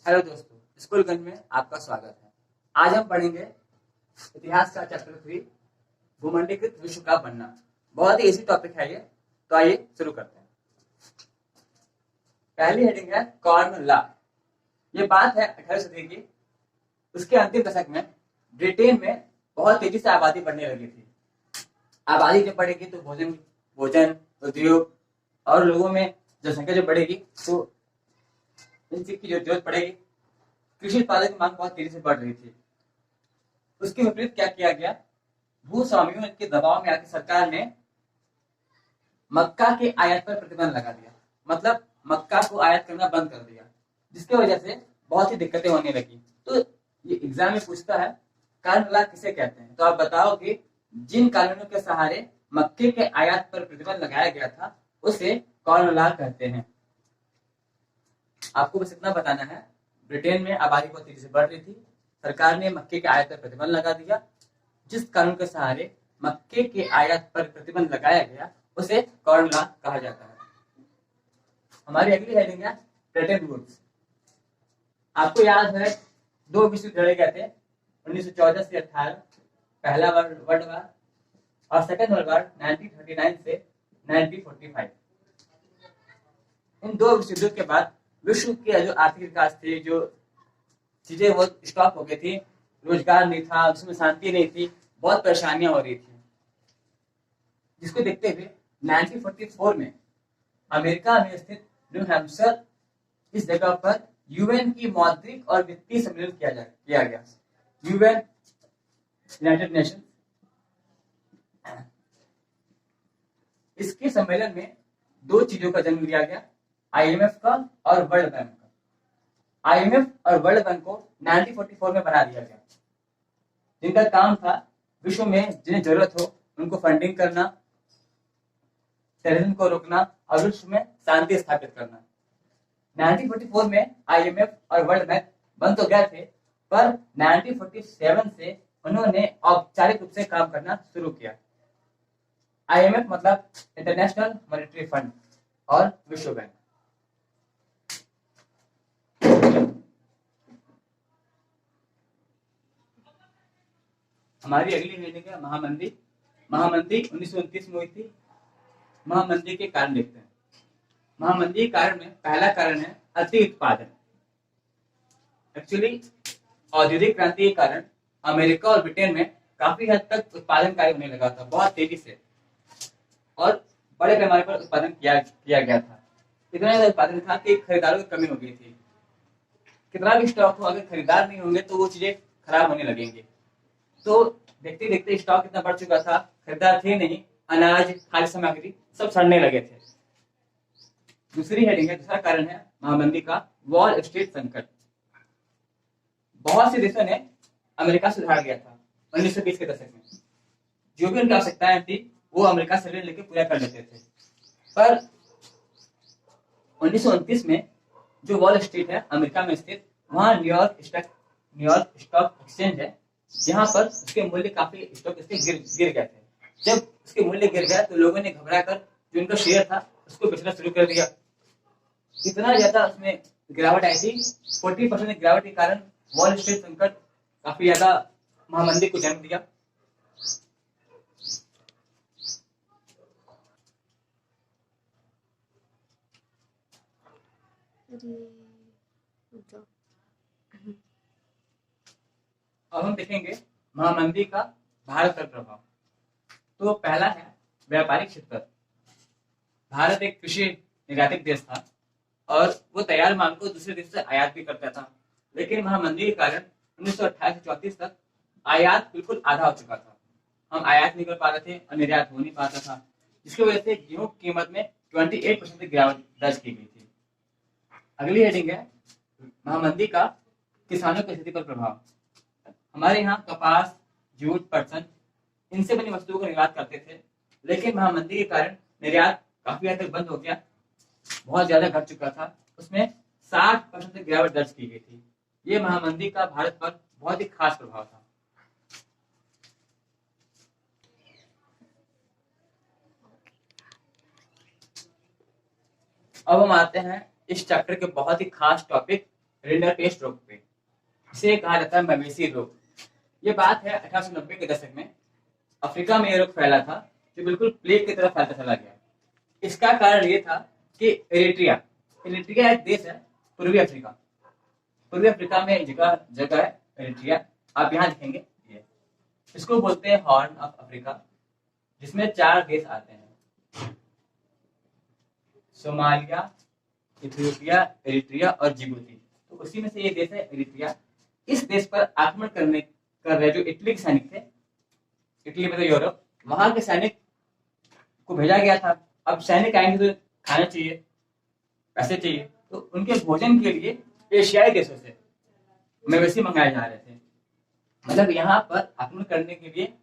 Hello दोस्तों, school gun में आपका स्वागत है। आज हम पढ़ेंगे इतिहास का चैप्टर 3 भूमंडलीकृत विश्व का बनना। बहुत ही इजी टॉपिक है ये, तो आइए शुरू करते हैं। पहली हेडिंग है कॉर्न लॉ। ये बात है 18वीं सदी की। उसके अंतिम दशक में ब्रिटेन में बहुत तेजी से आबादी बढ़ने लगी थी। आबादी जब बढ़ेगी तो भोजन उद्योग और लोगों में जनसंख्या जब बढ़ेगी तो इन चीज की जरूरत पड़ेगी। कृषि उत्पादन की मांग बहुत तेजी से बढ़ रही थी। उसके विपरीत क्या किया गया, भूस्वामियों के दबाव में आकर सरकार ने मक्का के आयात पर प्रतिबंध लगा दिया। मतलब मक्का को आयात करना बंद कर दिया, जिसकी वजह से बहुत सी दिक्कतें होने लगी। तो ये एग्जाम में पूछता है कॉर्न लॉ किसे कहते हैं। तो आप बताओ कि जिन कानूनों के सहारे मक्के के आयात पर प्रतिबंध लगाया गया था उसे कॉर्न लॉ कहते हैं। आपको बस इतना बताना है, ब्रिटेन में आबादी बहुत तेजी से बढ़ रही थी। सरकार ने मक्के के आयात पर प्रतिबंध लगा दिया। जिस कानून के सहारे मक्के के आयात पर प्रतिबंध लगाया गया उसे कॉर्न लॉ कहा जाता है। हमारी अगली हेडिंग है ब्रेटन वुड्स। आपको याद है दो विश्व युद्ध लड़े गए थे 1914 से 18। पहला वर्ल्ड वार और सेकेंड वर्ल्ड वार 1939 से 1945। इन दो विश्व युद्धों के बाद विश्व के जो आर्थिक विकास थे, जो चीजें वो स्टॉप हो गई थी, रोजगार नहीं था, उसमें शांति नहीं थी, बहुत परेशानियां हो रही थी। जिसको देखते हुए 1944 में अमेरिका में स्थित न्यू हैम्पशर इस जगह पर यूएन की मौद्रिक और वित्तीय सम्मेलन किया गया। UN United nation. इसके सम्मेलन में दो चीजों का जन्म लिया गया, आईएमएफ का और वर्ल्ड बैंक का। आईएमएफ और वर्ल्ड बैंक को 1944 में बना दिया गया, जिनका काम था विश्व में जिन्हें जरूरत हो उनको फंडिंग करना, टेररिज्म को रोकना और विश्व में शांति स्थापित करना। 1944 में आईएमएफ और वर्ल्ड बैंक बन तो गए थे, पर 1947 से उन्होंने औपचारिक रूप से काम करना शुरू किया। आईएमएफ मतलब इंटरनेशनल मॉनेटरी फंड और विश्व बैंक। हमारी अगली हेडिंग है महामंदी। महामंदी 1929 में हुई थी। महामंदी के कारण देखते हैं। महामंदी के कारण में पहला कारण है अति उत्पादन। एक्चुअली औद्योगिक क्रांति के कारण अमेरिका और ब्रिटेन में काफी हद तक उत्पादन कार्य होने लगा था, बहुत तेजी से, और बड़े पैमाने पर उत्पादन किया गया था। इतना ज्यादा उत्पादन था कि खरीदारों की कमी हो गई थी। कितना भी स्टॉक हो, अगर खरीदार नहीं होंगे तो वो चीजें खराब होने लगेंगी। तो देखते देखते स्टॉक इतना बढ़ चुका था, खरीदार थे नहीं, अनाज, खाद्य सामग्री सब सड़ने लगे थे। दूसरी हेडिंग है, दूसरा कारण है महामंदी का वॉल स्ट्रीट संकट। बहुत से देशों ने अमेरिका से उधार लिया था 1920 के दशक में। जो भी उनकी आवश्यकताएं थी वो अमेरिका से ऋण लेके पूरा कर लेते थे। पर 1929 में जो वॉल स्ट्रीट है अमेरिका में स्थित, वहां न्यूयॉर्क स्टॉक एक्सचेंज है, जहां पर उसके मूल्य काफी स्टॉक इसके गिर गए थे। जब उसके मूल्य गिर गया तो लोगों ने घबरा कर जो उनका शेयर था उसको बेचना शुरू कर दिया। इतना ज्यादा उसमें गिरावट आई थी, 40% गिरावट के कारण वॉल स्ट्रीट संकट काफी ज्यादा महामंदी को जन्म दिया। अब हम देखेंगे महामंदी का भारत पर प्रभाव। तो पहला है व्यापारिक क्षेत्र। भारत एक कृषि निर्यातक देश था और वो तैयार माल को दूसरे देश से आयात भी करता था। लेकिन महामंदी के कारण 1928 से 34 तक आयात बिल्कुल आधा हो चुका था। हम आयात नहीं कर पा रहे थे और निर्यात हो नहीं पाता था, जिसकी वजह से गेहूं की कीमत में 28% की गिरावट दर्ज की गई थी। अगली हेडिंग है महामंदी का किसानों की स्थिति पर प्रभाव। हमारे यहाँ कपास, जूट, पटसन इनसे बनी वस्तुओं का निर्यात करते थे, लेकिन महामंदी के कारण निर्यात काफी हद तक बंद हो गया, बहुत ज्यादा घट चुका था। उसमें 60% गिरावट दर्ज की गई थी। ये महामंदी का भारत पर बहुत ही खास प्रभाव था। अब हम आते हैं इस चैप्टर के बहुत ही खास टॉपिक रिंडरपेस्ट रोग पे। इसे कहा जाता है मवेशी रोग। ये बात है 1890 के दशक में अफ्रीका में यह रोग फैला था, जो बिल्कुल प्लेग की तरह फैलता चला गया। इसका कारण ये था कि एरिट्रिया एरिट्रिया एक देश है पूर्वी अफ्रीका। पूर्वी अफ्रीका में जगह जगह है एरिट्रिया, आप यहाँ देखेंगे। ये इसको बोलते हैं हॉर्न ऑफ अफ्रीका, जिसमें 4 देश आते हैं, सोमालिया, इथियोपिया, एरिट्रिया और जिबूती। तो उसी में से ये देश है एरिट्रिया। इस देश पर आक्रमण कर रहे जो इटली के सैनिक थे, इटली मतलब यूरोप, वहां के सैनिक को भेजा गया था। अब सैनिक आएंगे तो खाना चाहिए, पैसे चाहिए, तो उनके भोजन के लिए एशियाई देशों से मवेशी मंगाए जा रहे थे। मतलब यहाँ पर आक्रमण करने के लिए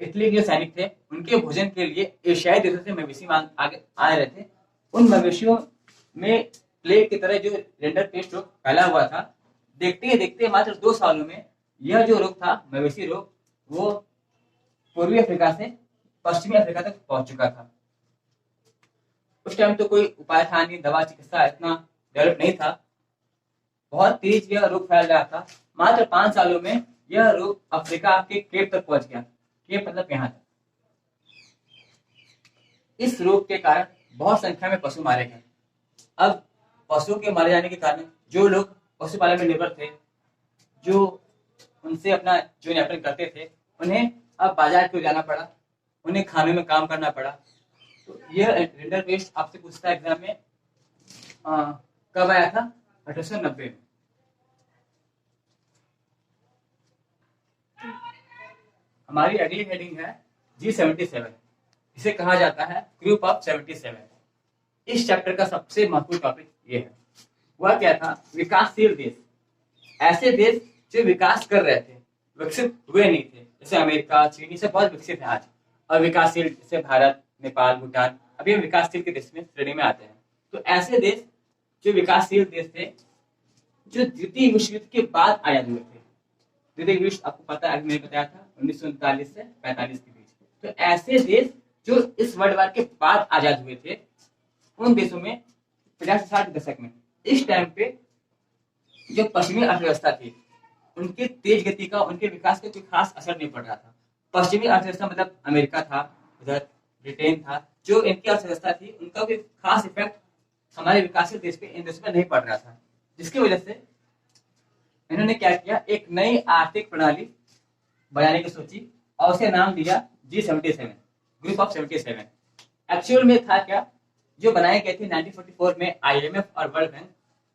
इटली के जो सैनिक थे, उनके भोजन के लिए एशियाई देशों से मवेशी आगे आ रहे थे। उन मवेशियों में प्लेग की तरह जो रिंडरपेस्ट रोग फैला हुआ था। देखते ही देखते मात्र 2 सालों में यह जो रोग था, मवेशी रोग, वो पूर्वी अफ्रीका से पश्चिमी अफ्रीका तक पहुंच चुका था। उस टाइम तो कोई उपाय था नहीं, दवा चिकित्सा इतना डेवलप नहीं था, बहुत तेज यह रोग फैल रहा था। मात्र 5 सालों में यह रोग अफ्रीका के केप तक पहुंच गया। केप मतलब यहाँ तक। इस रोग के कारण बहुत संख्या में पशु मारे गए। अब पशुओं के मारे जाने के कारण जो लोग पशुपालन में निर्भर थे, जो उनसे अपना जीवन यापन करते थे, उन्हें अब बाजार क्यों जाना पड़ा, उन्हें खाने में काम करना पड़ा। तो यह रिंडरपेस्ट आपसे पूछता है एग्जाम में, कब आया था? 1890 में। हमारी अगली हेडिंग है G77। इसे कहा जाता है ग्रुप ऑफ 77। इस चैप्टर का सबसे महत्वपूर्ण टॉपिक ये है। वह क्या था? विकासशील देश, ऐसे देश जो विकास कर रहे थे, विकसित हुए नहीं थे। जैसे अमेरिका, चीन से बहुत विकसित है आज, और विकासशील जैसे भारत, नेपाल, भूटान, अभी हम विकासशील के देश में श्रेणी में आते हैं। तो ऐसे देश जो विकासशील देश थे, जो द्वितीय विश्व युद्ध के बाद आजाद हुए थे। द्वितीय विश्व आपको पता है, मैंने बताया था 1939 से 45 के बीच। तो ऐसे देश जो इस वर्ल्ड वार के बाद आजाद हुए थे, उन देशों में 50-60 के दशक में, इस टाइम पे जो पश्चिमी अर्थव्यवस्था थी, उनके तेज गति का, उनके विकास का कोई खास असर नहीं पड़ रहा था। पश्चिमी अर्थव्यवस्था मतलब अमेरिका था, उधर ब्रिटेन था, जो इनकी अर्थव्यवस्था थी, उनका कोई खास इफेक्ट हमारे विकासशील देश पे, इन देशों में नहीं पड़ रहा था। जिसकी वजह से इन्होंने क्या किया, एक नई आर्थिक प्रणाली बनाने की सोची और उसे नाम दिया G77, ग्रुप ऑफ 77। एक्चुअल में था क्या, जो बनाए गए थे 1944 में IMF और वर्ल्ड बैंक,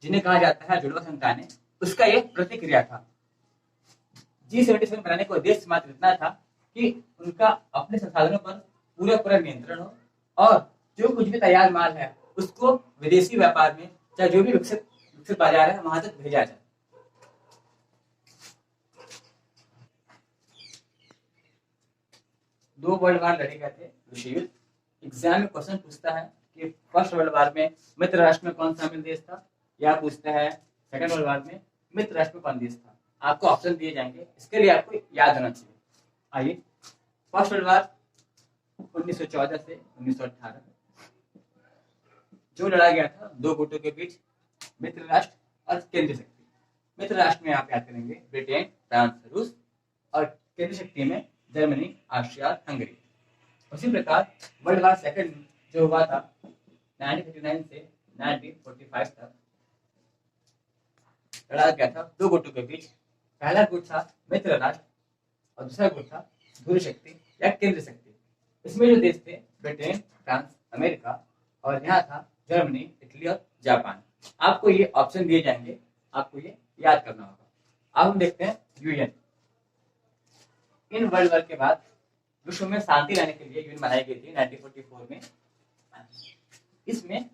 जिन्हें कहा जाता है जुड़वा संतानें, उसका एक प्रतिक्रिया था। G77 बनाने का उद्देश्य मात्र इतना था कि उनका अपने संसाधनों पर पूरा नियंत्रण हो, और जो कुछ भी तैयार माल है उसको विदेशी व्यापार में, चाहे जो भी विकसित बाजार है, वहां तक भेजा जाए। दो वर्ल्ड वार लड़े गए थे, विश्व युद्ध। एग्जाम में क्वेश्चन पूछता है कि फर्स्ट वर्ल्ड वार में मित्र राष्ट्र में कौन शामिल देश था, या पूछता है सेकंड वर्ल्ड वार में मित्र राष्ट्र में कौन देश था। आपको ऑप्शन दिए जाएंगे, इसके लिए आपको याद होना चाहिए। आइए, फर्स्ट वर्ल्ड वार 1914 से 1918 जो लड़ा गया था 2 गुटों के बीच, मित्र राष्ट्र और केंद्रीय शक्ति। मित्र राष्ट्र में आप याद करेंगे ब्रिटेन, फ्रांस, रूस, और केंद्रीय शक्ति में जर्मनी, ऑस्ट्रिया, हंगरी। उसी प्रकार वर्ल्ड वार सेकंड जो हुआ था 1939 से 1945 तक लड़ा गया था 2 गुटों के बीच। पहला गुट था मित्र राष्ट्र और दूसरा गुट था ध्रुव शक्ति या केंद्र शक्ति। इसमें जो देश थे ब्रिटेन, फ्रांस, अमेरिका, और यहाँ था जर्मनी, इटली और जापान। आपको ये ऑप्शन दिए जाएंगे, आपको ये याद करना होगा। अब हम देखते हैं यूएन। इन वर्ल्ड वार के बाद विश्व में शांति लाने के लिए यूएन बनाई गई थी 1944 में। इसमें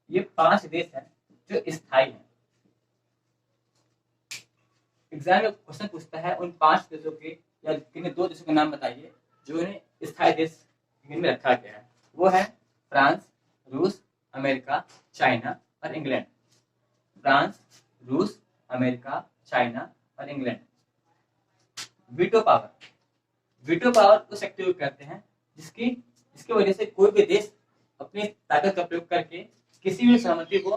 ये 5 देश हैं जो स्थायी हैं। एग्जाम में क्वेश्चन पूछता है उन 5 देशों के या किन्हीं 2 देशों के नाम बताइए जो इन्हें स्थायी देश यूएन में रखा गया है। वो है फ्रांस, रूस, अमेरिका, चाइना और इंग्लैंड। फ्रांस, रूस, अमेरिका, चाइना और इंग्लैंड। वीटो पावर उस शक्ति को कहते हैं जिसकी वजह से कोई भी देश अपनी ताकत का प्रयोग करके किसी भी सहमति को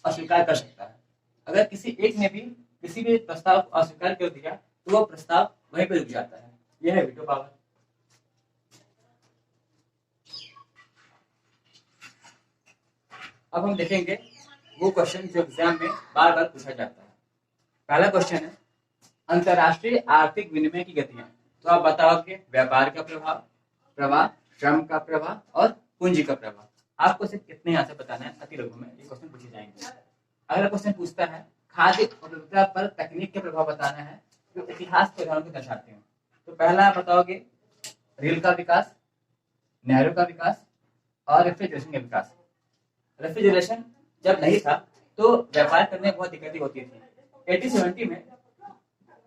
अस्वीकार कर सकता है। अगर किसी एक ने भी किसी भी प्रस्ताव को अस्वीकार कर दिया तो वो प्रस्ताव वहीं पर रुक जाता है। यह है वीटो पावर। अब हम देखेंगे वो क्वेश्चन जो एग्जाम में बार बार पूछा जाता है। पहला क्वेश्चन है अंतरराष्ट्रीय आर्थिक विनिमय की गतियां। तो आप बताओगे व्यापार का प्रवाह, श्रम का प्रवाह और पूंजी का प्रवाह। आपको सिर्फ इतने यहाँ से बताना है, अति लघु में ये क्वेश्चन पूछे जाएंगे। अगला क्वेश्चन पूछता है खाद्य उपलब्धता पर तकनीक के प्रभाव बताना है जो इतिहास के उदाहरण को दर्शाते हैं। तो पहला आप बताओगे रेल का विकास, नहरों का विकास और रेफ्रिजरेशन का विकास। रेफ्रिजरेशन जब नहीं था तो व्यापार करने में बहुत दिक्कतें होती थी। 1870 में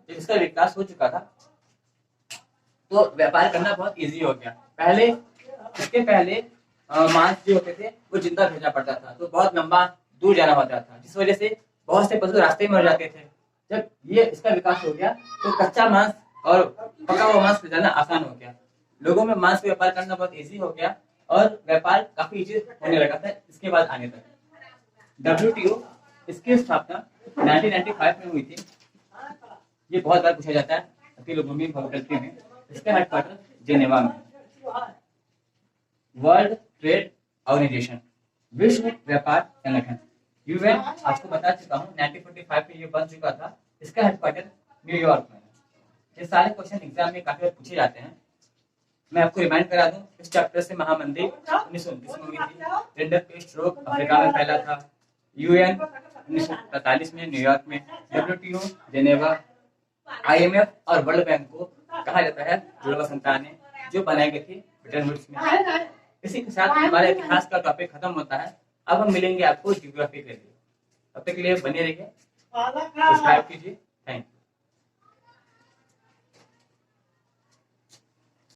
जब इसका विकास हो चुका था तो व्यापार करना बहुत इजी हो गया। इसके पहले मांस जो होते थे वो जिंदा भेजना पड़ता था, तो बहुत लंबा दूर जाना पड़ता था, जिस वजह से बहुत से पशु रास्ते में मर जाते थे। जब ये इसका विकास हो गया तो कच्चा मांस और पका हुआ मांस ले जाना आसान हो गया। लोगों में मांस का व्यापार करना बहुत इजी हो गया और व्यापार काफी इजी होने लगा था इसके बाद आने तक। WTO इसकी स्थापना 1995 में हुई थी। ये बहुत बार पूछा जाता है अति लोगों में गलती में। इसका हेडक्वार्टर जेनेवा में। वर्ल्ड ट्रेड ऑर्गेनाइजेशन, विश्व व्यापार संगठन, यूएन, आपको बता चुका हूँ 1945 में ये बन चुका था। इसका हेडक्वार्टर न्यूयॉर्क में है। ये सारे क्वेश्चन एग्जाम में काफी बार पूछे जाते हैं। मैं आपको रिमाइंड करा दूं, इस चैप्टर से महामंदी 1929 में हुई थी। रेंडर पेस्ट रोग अफ्रीका में फैला था। यूएन 1943 में न्यूयॉर्क में। WTO जेनेवा, IMF और वर्ल्ड बैंक को कहा जाता है जुड़वा संस्थानें जो बनाई गई थी ब्रिटेन वुड्स में। इसी के साथ हमारा इतिहास का टॉपिक खत्म होता है। अब हम मिलेंगे आपको ज्योग्राफी के लिए। तब तक के लिए बने रहिए, सब्सक्राइब कीजिए। Thank you.